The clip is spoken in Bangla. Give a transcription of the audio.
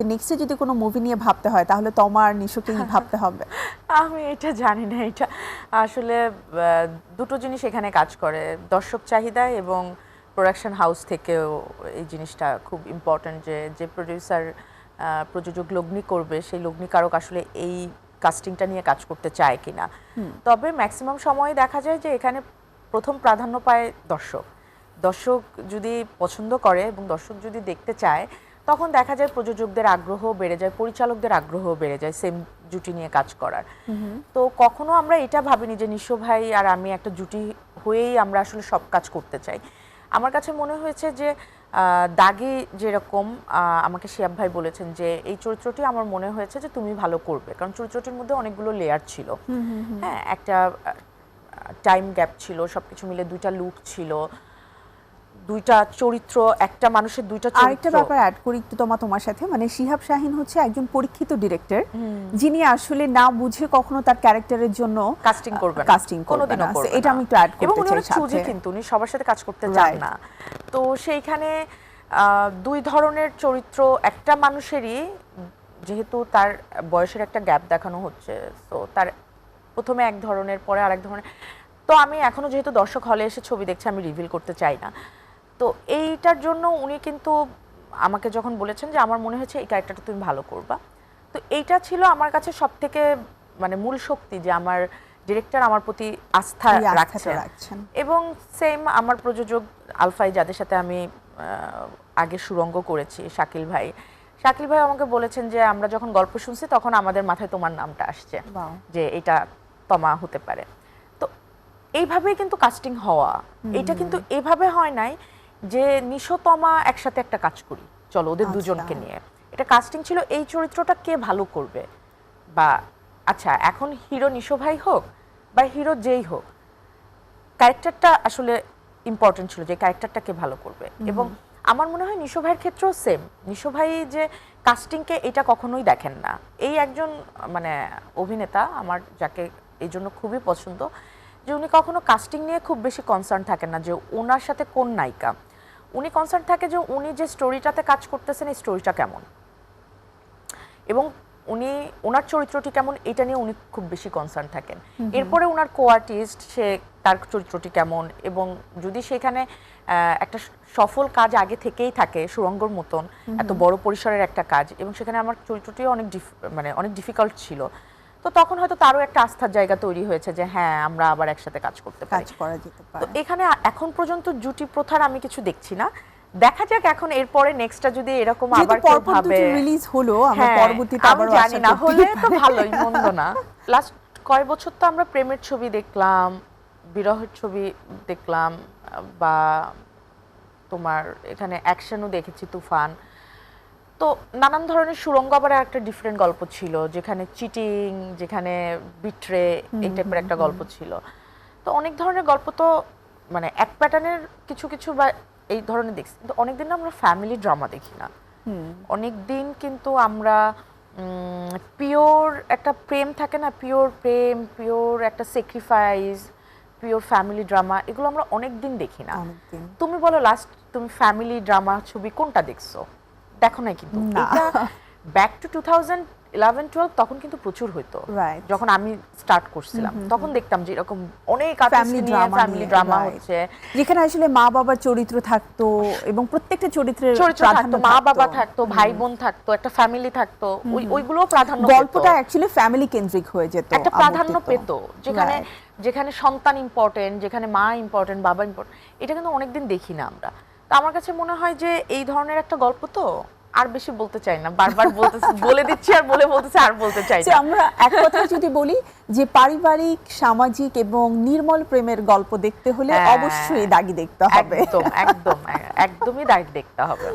নেক্সটে যদি কোনো মুভি নিয়ে ভাবতে হয় তাহলে তমা আর নিশোকেই ভাবতে হবে। আমি এটা জানি না, এটা আসলে দুটো জিনিস এখানে কাজ করে, দর্শক চাহিদা এবং প্রোডাকশন হাউস থেকেও এই জিনিসটা খুব ইম্পর্ট্যান্ট যে যে প্রোডিউসার প্রযোজক লগ্নি করবে সেই লগ্নিকারক আসলে এই কাস্টিংটা নিয়ে কাজ করতে চায় কিনা। তবে ম্যাক্সিমাম সময় দেখা যায় যে এখানে প্রথম প্রাধান্য পায় দর্শক। দর্শক যদি পছন্দ করে এবং দর্শক যদি দেখতে চায় তখন দেখা যায় প্রযোজকদের আগ্রহ বেড়ে যায়, পরিচালকদের আগ্রহ বেড়ে যায় সেম জুটি নিয়ে কাজ করার। তো কখনো আমরা এটা ভাবিনি যে নিশো ভাই আর আমি একটা জুটি হয়েই আমরা আসলে সব কাজ করতে চাই। আমার কাছে মনে হয়েছে যে দাগি যেরকম আমাকে শিয়াব ভাই বলেছেন যে এই চরিত্রটি আমার মনে হয়েছে যে তুমি ভালো করবে, কারণ চরিত্রটির মধ্যে অনেকগুলো লেয়ার ছিল। হ্যাঁ, একটা টাইম গ্যাপ ছিল, সবকিছু মিলে দুইটা লুক ছিল, দুইটা চরিত্র, একটা মানুষের দুইটা চরিত্র। আরেকটা ব্যাপার অ্যাড করি একটু তোমার সাথে, মানে শিহাব শাহীন হচ্ছে একজন পরীক্ষিত ডিরেক্টর যিনি আসলে না বুঝে কখনো তার ক্যারেক্টারের জন্য কাস্টিং করবে না, কাস্টিং করবে না, এটা আমি একটু অ্যাড করতে চাই সাথে। চুজি কিন্তু উনি সবার সাথে কাজ করতে চান না। তো সেইখানে দুই ধরনের চরিত্র একটা মানুষেরই, যেহেতু তার বয়সের একটা গ্যাপ দেখানো হচ্ছে, তো তার প্রথমে এক ধরনের পরে আরেক ধরনের। তো আমি এখনো যেহেতু দর্শক হলে এসে ছবি দেখছি আমি রিভিল করতে চাই না। তো এইটার জন্য উনি কিন্তু আমাকে যখন বলেছেন যে আমার মনে হয়েছে এই ক্যারেক্টারটা তুমি ভালো করবা, তো এইটা ছিল আমার কাছে সবথেকে মানে মূল শক্তি যে আমার ডিরেক্টর আমার প্রতি আস্থা রাখছেন। এবং সেম আমার প্রযোজক আলফাই, যাদের সাথে আমি আগে সুরঙ্গ করেছি, শাকিল ভাই আমাকে বলেছেন যে আমরা যখন গল্প শুনছি তখন আমাদের মাথায় তোমার নামটা আসছে যে এটা তমা হতে পারে। তো এইভাবেই কিন্তু কাস্টিং হওয়া, এটা কিন্তু এভাবে হয় নাই যে নিশো তমা একসাথে একটা কাজ করি চলো ওদের দুজনকে নিয়ে। এটা কাস্টিং ছিল এই চরিত্রটা কে ভালো করবে, বা আচ্ছা এখন হিরো নিশো ভাই হোক বা হিরো যেই হোক, ক্যারেক্টারটা আসলে ইম্পর্টেন্ট ছিল যে ক্যারেক্টারটা কে ভালো করবে। এবং আমার মনে হয় নিশো ভাইয়ের ক্ষেত্রেও সেম, নিশো ভাই যে কাস্টিংকে এটা কখনোই দেখেন না। এই একজন মানে অভিনেতা আমার, যাকে এই জন্য খুবই পছন্দ যে উনি কখনো কাস্টিং নিয়ে খুব বেশি কনসার্ন থাকেন না যে ওনার সাথে কোন নায়িকা। উনি কনসার্ন থাকে যে উনি যে স্টোরিটাতে কাজ করতেছেন এই স্টোরিটা কেমন এবং উনি ওনার চরিত্রটি কেমন, এটা নিয়ে উনি খুব বেশি কনসার্ন থাকেন। এরপরে ওনার কো-আর্টিস্ট, সে তার চরিত্রটি কেমন, এবং যদি সেখানে একটা সফল কাজ আগে থেকেই থাকে সুরঙ্গর মতন এত বড় পরিসরের একটা কাজ, এবং সেখানে আমার চরিত্রটিও অনেক ডিফিকাল্ট ছিল, তো তখন হয়তো তারও একটা আস্থার জায়গা তৈরি হয়েছে যে হ্যাঁ আমরা আবার একসাথে কাজ করতে পারি। তো এখানে এখন পর্যন্ত জুটি প্রথার আমি কিছু দেখছি না, দেখা যাক এখন এরপরে নেক্সটটা যদি এরকম আবার কেউ ভাবে রিলিজ হলো, আমরা পরবর্তীতে আবার জানি না, হলে তো ভালোই, মন্দ না। লাস্ট কয় বছর তো আমরা প্রেমের ছবি দেখলাম, বিরহের ছবি দেখলাম, বা তোমার এখানে অ্যাকশনও দেখেছি, তুফান। তো নানান ধরনের সুরঙ্গ আবার একটা ডিফারেন্ট গল্প ছিল, যেখানে চিটিং, যেখানে বিট্রে, এই টাইপের একটা গল্প ছিল। তো অনেক ধরনের গল্প তো মানে এক প্যাটার্নের কিছু কিছু বা এই ধরনের দেখছি, কিন্তু অনেকদিন আমরা ফ্যামিলি ড্রামা দেখি না। অনেকদিন কিন্তু আমরা পিওর একটা প্রেম থাকে না, পিওর প্রেম, পিওর একটা স্যাক্রিফাইস, পিওর ফ্যামিলি ড্রামা, এগুলো আমরা অনেকদিন দেখি না। তুমি বলো লাস্ট তুমি ফ্যামিলি ড্রামা ছবি কোনটা দেখছো? দেখো নাই কিন্তু। এটা ব্যাক টু 2011-12 তখন কিন্তু প্রচুর হইতো, যখন আমি স্টার্ট করছিলাম তখন দেখতাম যে এরকম অনেক ফ্যামিলি ড্রামা হচ্ছে, যেখানে আসলে মা বাবার চরিত্র থাকতো এবং প্রত্যেকটা চরিত্রের প্রাধান্য, মা বাবা থাকতো, ভাই বোন থাকতো, একটা ফ্যামিলি থাকতো, ওইগুলো প্রাধান্য, গল্পটা অ্যাকচুয়ালি ফ্যামিলি কেন্দ্রিক হয়ে যেত, একটা প্রাধান্য পেত, যেখানে সন্তান ইম্পর্টেন্ট, যেখানে মা ইম্পর্টেন্ট, বাবা ইম্পর্টেন্ট। এটা কিন্তু অনেকদিন দেখি না আমরা। তো আমার কাছে মনে হয় যে এই ধরনের একটা গল্প তো আর বেশি বলতে চাই না, বারবার বলে দিচ্ছি আর বলতেছি আর বলতে চাই না। আমরা এক কথা যদি বলি যে পারিবারিক, সামাজিক এবং নির্মল প্রেমের গল্প দেখতে হলে অবশ্যই দাগি দেখতে হবে। একদমই দাগি দেখতে হবে।